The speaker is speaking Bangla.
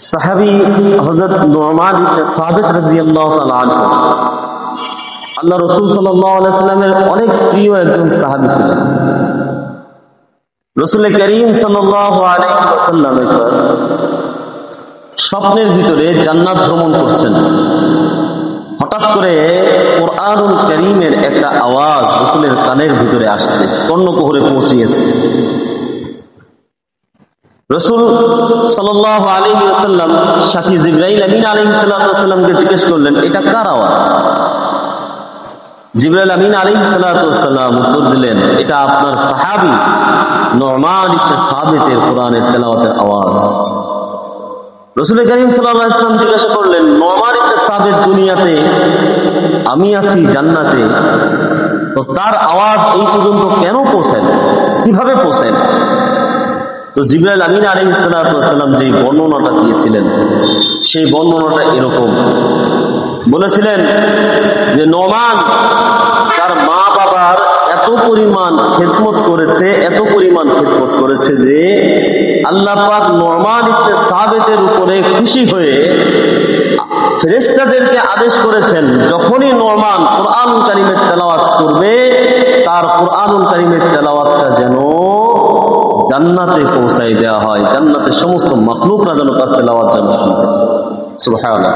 সাহাবী হযরত নু'মান ইবনে সাবিত রাদিয়াল্লাহু তাআলা আনহু আল্লাহ রাসূল সাল্লাল্লাহু আলাইহি ওয়াসাল্লামের অনেক প্রিয় একজন সাহাবী ছিলেন। রাসূল করিম সাল্লাল্লাহু আলাইহি ওয়াসাল্লাম একবার স্বপ্নের ভিতরে জান্নাত ভ্রমণ করছেন। হঠাৎ করে কোরআনুল কারীমের একটা আওয়াজ রাসূলের কানের ভিতরে আসছে, কর্ণকুহরে পৌঁছিয়েছে। রাসূল সাল্লাল্লাহু আলাইহি ওয়াসাল্লাম সাথী জিবরাইল আমিন আলাইহিস সালামকে জিজ্ঞেস করলেন, এটা কার আওয়াজ? জিবরাইল আমিন আলাইহিস সালাম উত্তর দিলেন, এটা আপনার সাহাবী নু'মান ইবনে সাবিতের কোরআনের তেলাওয়াতের আওয়াজ। রাসূল করিম সাল্লাল্লাহু আলাইহি ওয়াসাল্লাম জিজ্ঞাসা করলেন, নু'মান ইবনে সাবিত দুনিয়াতে, আমি আছি জান্নাতে, তো তার আওয়াজ এই পর্যন্ত কেন পৌঁছায় না, কিভাবে পৌঁছায় না? তো জিবরাইল আমিন আলাইহিস সালাম যে বর্ণনাটা দিয়েছিলেন সেই বর্ণনাটা এরকম বলেছিলেন যে নু'মান তার মা বাবার এত পরিমাণ খেদমত করেছে যে আল্লাহ পাক নু'মান ইবনে সাবিতের উপরে খুশি হয়ে ফেরেশতাদেরকে আদেশ করেছেন, যখনই নু'মান কোরআনুল কারীমের তেলাওয়াত করবে তার কোরআনুল কারীমের তেলাওয়াতটা যেন জান্নাতে পৌঁছাই দেওয়া হয়, জান্নাতের সমস্ত মাখলুকরা যেন তার তেলাওয়াত যেন শুনবে। সুবহানাল্লাহ।